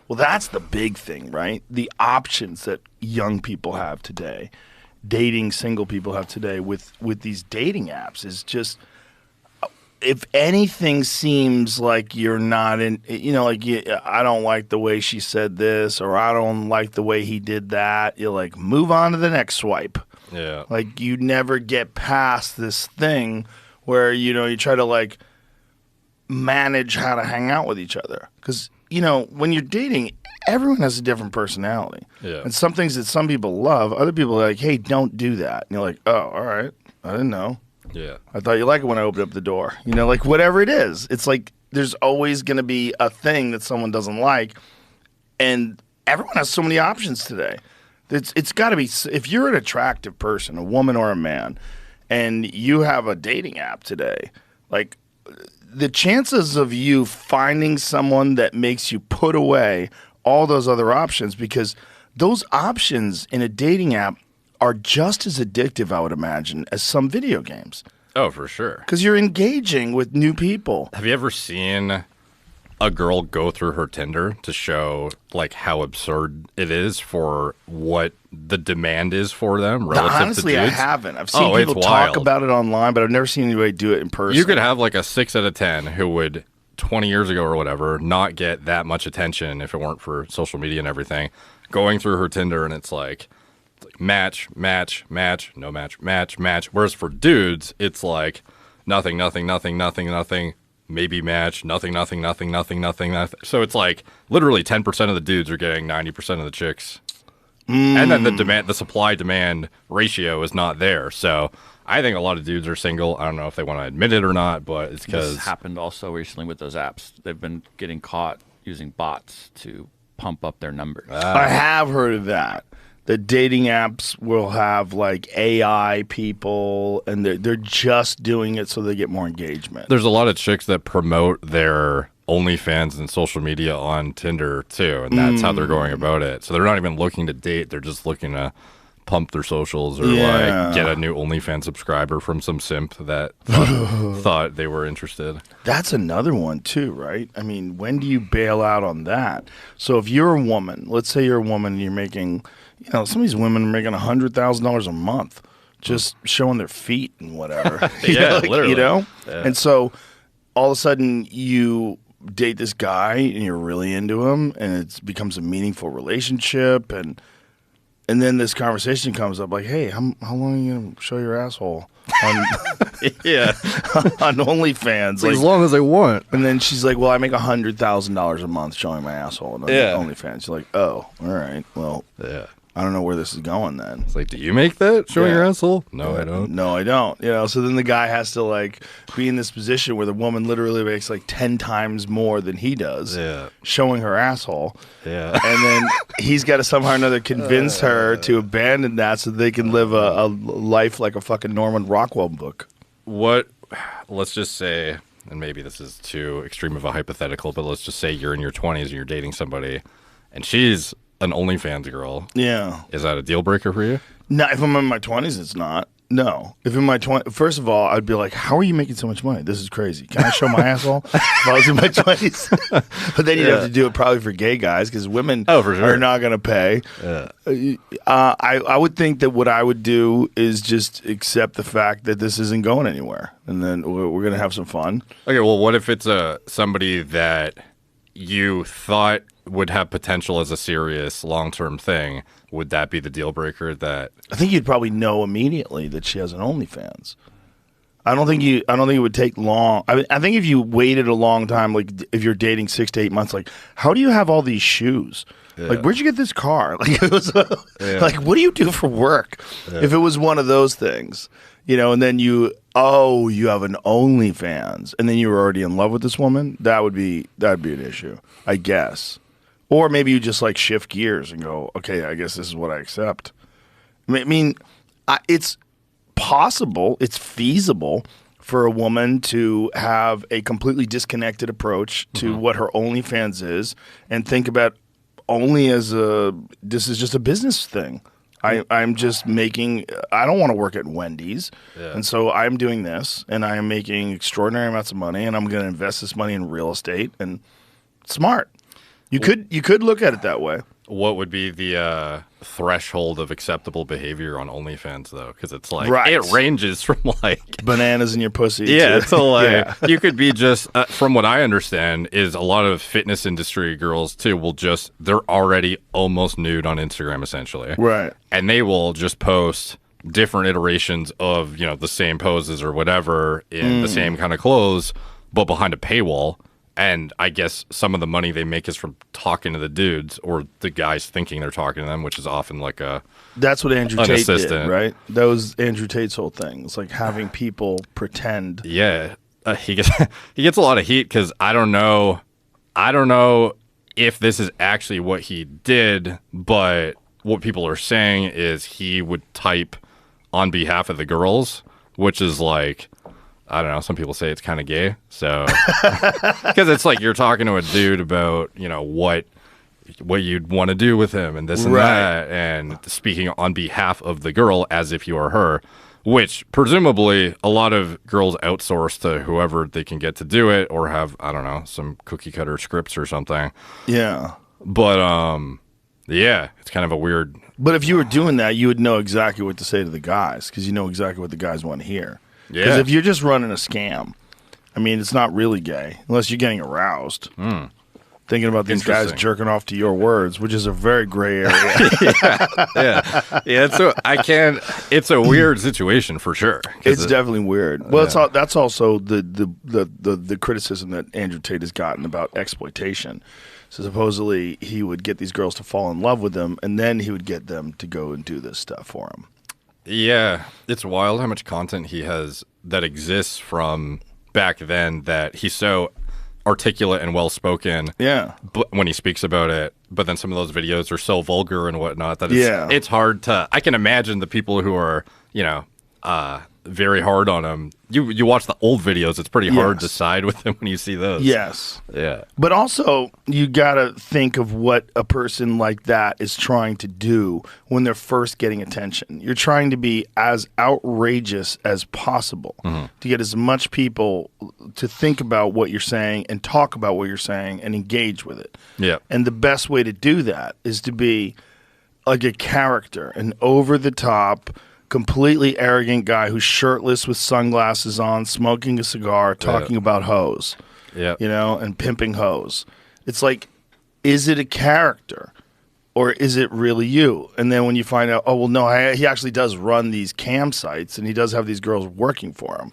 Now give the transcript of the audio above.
Well, that's the big thing, right? The options that young people have today, dating single people have today with these dating apps is just, if anything seems like you're not in, I don't like the way she said this, or I don't like the way he did that, you're like, move on to the next swipe. Yeah. Like, you never get past this thing where, you try to, like, manage how to hang out with each other. Because, when you're dating, everyone has a different personality. Yeah. And some things that some people love, other people are like, hey, don't do that. And you're like, oh, all right. I didn't know. Yeah. I thought you liked it when I opened up the door. Like, whatever it is. It's like there's always going to be a thing that someone doesn't like. And everyone has so many options today. It's got to be, if you're an attractive person, a woman or a man, and you have a dating app today, like, the chances of you finding someone that makes you put away all those other options, because those options in a dating app are just as addictive, I would imagine, as some video games. Oh, for sure. Because you're engaging with new people. Have you ever seen a girl go through her Tinder to show like how absurd it is for what the demand is for them relative Honestly, to dudes? I haven't. I've seen people talk about it online, but I've never seen anybody do it in person. You could have like a 6 out of 10 who would 20 years ago or whatever not get that much attention if it weren't for social media and everything, going through her Tinder, and it's like match, match, match, no match, match, match. Whereas for dudes, it's like nothing, nothing, nothing, nothing, nothing, maybe match, nothing, nothing, nothing, nothing, nothing, nothing. So it's like literally 10% of the dudes are getting 90% of the chicks. And then the supply-demand ratio is not there. So I think a lot of dudes are single. I don't know if they want to admit it or not, but it's because... This happened also recently with those apps. They've been getting caught using bots to pump up their numbers. I have heard of that. The dating apps will have like AI people, and they're just doing it so they get more engagement. There's a lot of chicks that promote their OnlyFans and social media on Tinder too, and that's how they're going about it. So they're not even looking to date; they're just looking to pump their socials or like get a new OnlyFans subscriber from some simp that thought they were interested. That's another one too, right? I mean, when do you bail out on that? So if you're a woman, let's say you're a woman and you're making, some of these women are making $100,000 a month just showing their feet and whatever. Literally. Yeah. And so all of a sudden you date this guy and you're really into him, and it becomes a meaningful relationship, and then this conversation comes up like, hey, how long are you going to show your asshole on, on OnlyFans? Like, as long as I want. And then she's like, well, I make $100,000 a month showing my asshole on OnlyFans. You're like, oh, all right. Well, I don't know where this is going then. It's like, do you make that showing your asshole? No, I don't. No, I don't. So then the guy has to like be in this position where the woman literally makes like 10 times more than he does showing her asshole. Yeah. And then he's got to somehow or another convince her to abandon that so they can live a life like a fucking Norman Rockwell book. Let's just say, and maybe this is too extreme of a hypothetical, but let's just say you're in your 20s and you're dating somebody and she's an OnlyFans girl. Yeah. Is that a deal breaker for you? No, if I'm in my 20s, it's not. No. If in my 20s, first of all, I'd be like, how are you making so much money? This is crazy. Can I show my asshole if I was in my 20s? But then you'd have to do it probably for gay guys because women are not going to pay. Yeah. I would think that what I would do is just accept the fact that this isn't going anywhere. And then we're going to have some fun. Okay, well, what if it's somebody that you thought would have potential as a serious long-term thing? Would that be the deal breaker? That I think you'd probably know immediately that she has an OnlyFans. I don't think it would take long. I think if you waited a long time, like if you're dating 6 to 8 months, like how do you have all these shoes? Yeah. Like where'd you get this car? Like it was like what do you do for work? Yeah. If it was one of those things, and then you have an OnlyFans, and then you were already in love with this woman, that'd be an issue, I guess. Or maybe you just like shift gears and go, okay, I guess this is what I accept. I mean, it's possible, it's feasible for a woman to have a completely disconnected approach to what her OnlyFans is and think about only as this is just a business thing. I'm just making, I don't want to work at Wendy's. Yeah. And so I'm doing this and I am making extraordinary amounts of money and I'm going to invest this money in real estate and smart. You could look at it that way. What would be the threshold of acceptable behavior on OnlyFans, though? Because it's like, Right. it ranges from like Bananas in your pussy. yeah, to- so like yeah. you could be just from what I understand is a lot of fitness industry girls too will just they're already almost nude on Instagram essentially, Right. and they will just post different iterations of the same poses or whatever in the same kind of clothes, but behind a paywall. And I guess some of the money they make is from talking to the dudes or the guys thinking they're talking to them, which is often like a That's what Andrew An Tate assistant. did, right? That was Andrew Tate's whole thing. It's like having people pretend. yeah. He gets a lot of heat because I don't know if this is actually what he did, but what people are saying is he would type on behalf of the girls, which is like, I don't know. Some people say it's kind of gay. So, because it's like you're talking to a dude about, what you'd want to do with him and this and Right. that, and speaking on behalf of the girl as if you are her, which presumably a lot of girls outsource to whoever they can get to do it or have, I don't know, some cookie cutter scripts or something. Yeah. But, yeah, it's kind of a weird. But if you were doing that, you would know exactly what to say to the guys because you know exactly what the guys want to hear. Because Yeah. if you're just running a scam, I mean, it's not really gay unless you're getting aroused. Thinking about these guys Interesting. jerking off to your words, which is a very gray area. Yeah. It's a weird situation for sure. 'Cause It's definitely weird. Well, Yeah. that's also the criticism that Andrew Tate has gotten about exploitation. So supposedly he would get these girls to fall in love with him, and then he would get them to go and do this stuff for him. Yeah, it's wild how much content he has that exists from back then that he's so articulate and well spoken. Yeah. When he speaks about it, but then some of those videos are so vulgar and whatnot that Yeah. it's hard to. I can imagine the people who are very hard on him. You watch the old videos; it's pretty hard to Yes. side with him when you see those. Yes. Yeah. But also, you got to think of what a person like that is trying to do when they're first getting attention. You're trying to be as outrageous as possible to get as much people to think about what you're saying and talk about what you're saying and engage with it. Yeah. And the best way to do that is to be like a character, an over-the-top, completely arrogant guy who's shirtless with sunglasses on, smoking a cigar, talking about hoes. Yeah. And pimping hoes. It's like, is it a character or is it really you? And then when you find out, oh, well, no, he actually does run these cam sites and he does have these girls working for him.